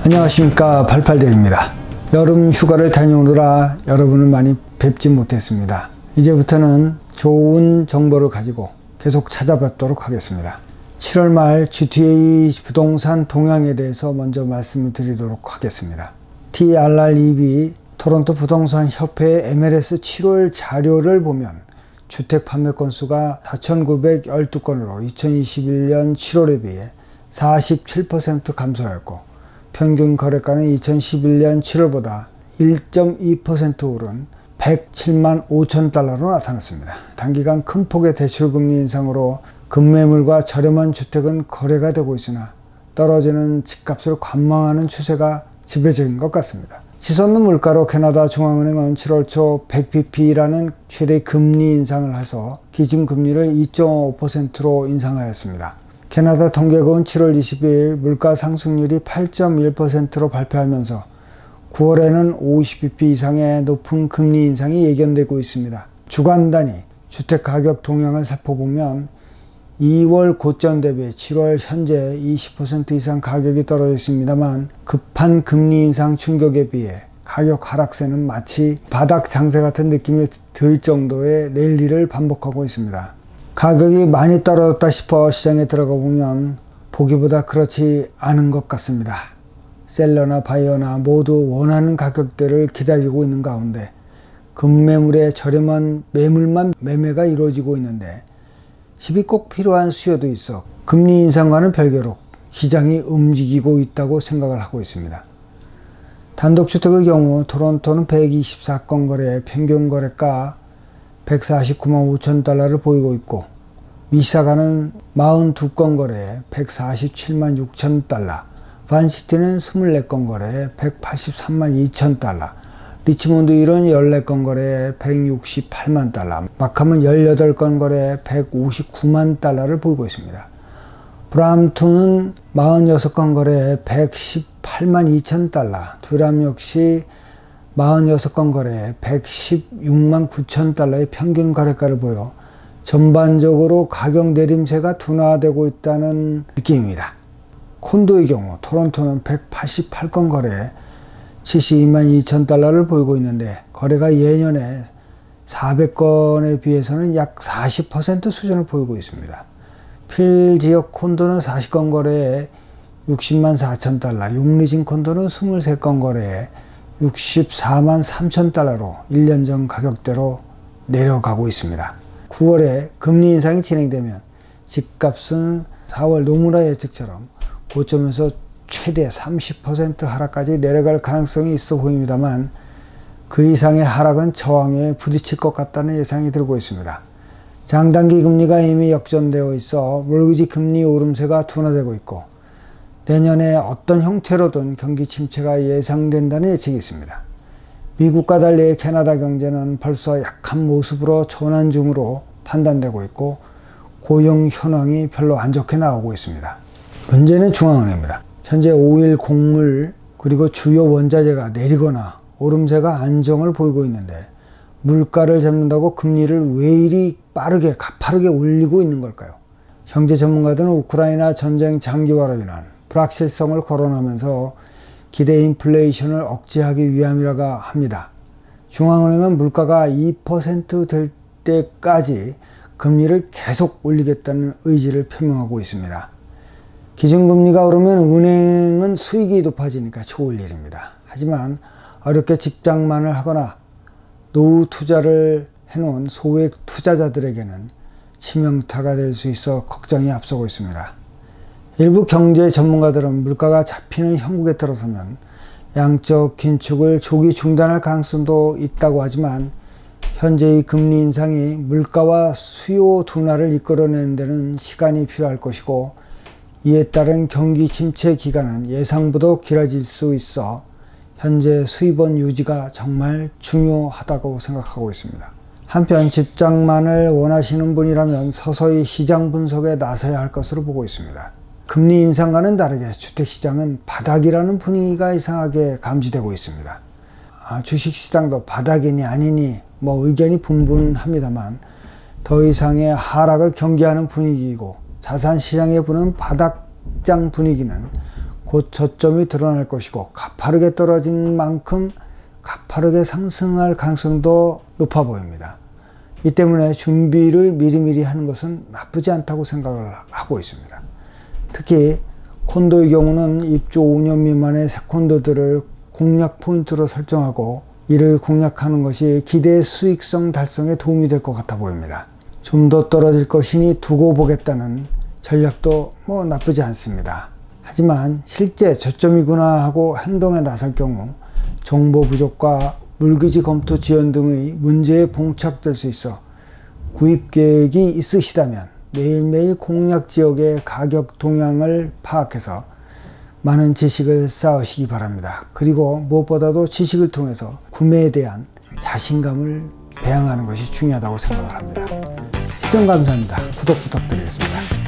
안녕하십니까, 88대입니다. 여름 휴가를 다녀오느라 여러분을 많이 뵙지 못했습니다. 이제부터는 좋은 정보를 가지고 계속 찾아뵙도록 하겠습니다. 7월 말 GTA 부동산 동향에 대해서 먼저 말씀을 드리도록 하겠습니다. TRREB 토론토 부동산 협회 MLS 7월 자료를 보면 주택 판매 건수가 4,912건으로 2021년 7월에 비해 47% 감소하였고, 평균 거래가는 2011년 7월보다 1.2% 오른 107만 5천 달러로 나타났습니다. 단기간 큰 폭의 대출금리 인상으로 급매물과 저렴한 주택은 거래가 되고 있으나 떨어지는 집값을 관망하는 추세가 지배적인 것 같습니다. 치솟는 물가로 캐나다 중앙은행은 7월 초 100bp라는 최대 금리 인상을 해서 기준금리를 2.5%로 인상하였습니다. 캐나다 통계국은 7월 22일 물가 상승률이 8.1%로 발표하면서 9월에는 50bp 이상의 높은 금리 인상이 예견되고 있습니다. 주간 단위 주택가격 동향을 살펴보면 2월 고점 대비 7월 현재 20% 이상 가격이 떨어져 있습니다만, 급한 금리 인상 충격에 비해 가격 하락세는 마치 바닥 장세 같은 느낌이 들 정도의 랠리를 반복하고 있습니다. 가격이 많이 떨어졌다 싶어 시장에 들어가 보면 보기보다 그렇지 않은 것 같습니다. 셀러나 바이어나 모두 원하는 가격대를 기다리고 있는 가운데 급매물의 저렴한 매물만 매매가 이루어지고 있는데, 집이 꼭 필요한 수요도 있어 금리 인상과는 별개로 시장이 움직이고 있다고 생각을 하고 있습니다. 단독주택의 경우 토론토는 124건 거래에 평균 거래가 149만 5천 달러를 보이고 있고, 미시사가는 42건 거래에 147만 6천 달러, 반시티는 24건 거래에 183만 2천 달러, 리치몬드 1은 14건 거래에 168만 달러, 마캄은 18건 거래에 159만 달러를 보이고 있습니다. 브람튼은 46건 거래에 118만 2천 달러, 듀람 역시 46건 거래에 116만 9천 달러의 평균 거래가를 보여 전반적으로 가격 내림세가 둔화되고 있다는 느낌입니다. 콘도의 경우 토론토는 188건 거래에 72만 2천 달러를 보이고 있는데, 거래가 예년에 400건에 비해서는 약 40% 수준을 보이고 있습니다. 필 지역 콘도는 40건 거래에 60만 4천 달러, 용리진 콘도는 23건 거래에 64만 3천 달러로 1년 전 가격대로 내려가고 있습니다. 9월에 금리 인상이 진행되면 집값은 4월 노무라 예측처럼 고점에서 최대 30% 하락까지 내려갈 가능성이 있어 보입니다만, 그 이상의 하락은 저항에 부딪힐 것 같다는 예상이 들고 있습니다. 장단기 금리가 이미 역전되어 있어 몰기지 금리 오름세가 둔화되고 있고, 내년에 어떤 형태로든 경기 침체가 예상된다는 예측이 있습니다. 미국과 달리 캐나다 경제는 벌써 약한 모습으로 전환 중으로 판단되고 있고, 고용 현황이 별로 안 좋게 나오고 있습니다. 문제는 중앙은행입니다. 현재 오일 곡물 그리고 주요 원자재가 내리거나 오름세가 안정을 보이고 있는데, 물가를 잡는다고 금리를 왜 이리 빠르게 가파르게 올리고 있는 걸까요? 경제 전문가들은 우크라이나 전쟁 장기화로 인한 불확실성을 거론하면서 기대 인플레이션을 억제하기 위함이라고 합니다. 중앙은행은 물가가 2% 될 때까지 금리를 계속 올리겠다는 의지를 표명하고 있습니다. 기준금리가 오르면 은행은 수익이 높아지니까 좋을 일입니다. 하지만 어렵게 직장만을 하거나 노후 투자를 해놓은 소액 투자자들에게는 치명타가 될 수 있어 걱정이 앞서고 있습니다. 일부 경제 전문가들은 물가가 잡히는 형국에 들어서면 양적 긴축을 조기 중단할 가능성도 있다고 하지만, 현재의 금리 인상이 물가와 수요 둔화를 이끌어내는 데는 시간이 필요할 것이고, 이에 따른 경기 침체 기간은 예상보다 길어질 수 있어 현재 수입원 유지가 정말 중요하다고 생각하고 있습니다. 한편 집장만을 원하시는 분이라면 서서히 시장 분석에 나서야 할 것으로 보고 있습니다. 금리 인상과는 다르게 주택시장은 바닥이라는 분위기가 이상하게 감지되고 있습니다. 주식시장도 바닥이니 아니니 의견이 분분합니다만, 더 이상의 하락을 경계하는 분위기이고, 자산시장에 부는 바닥장 분위기는 곧 저점이 드러날 것이고 가파르게 떨어진 만큼 가파르게 상승할 가능성도 높아 보입니다. 이 때문에 준비를 미리미리 하는 것은 나쁘지 않다고 생각을 하고 있습니다. 특히 콘도의 경우는 입주 5년 미만의 새 콘도들을 공략 포인트로 설정하고 이를 공략하는 것이 기대 수익성 달성에 도움이 될 것 같아 보입니다. 좀 더 떨어질 것이니 두고 보겠다는 전략도 나쁘지 않습니다. 하지만 실제 저점이구나 하고 행동에 나설 경우 정보 부족과 물기지 검토 지연 등의 문제에 봉착될 수 있어 구입 계획이 있으시다면 매일매일 공략 지역의 가격 동향을 파악해서 많은 지식을 쌓으시기 바랍니다. 그리고 무엇보다도 지식을 통해서 구매에 대한 자신감을 배양하는 것이 중요하다고 생각을 합니다. 시청 감사합니다. 구독 부탁드리겠습니다.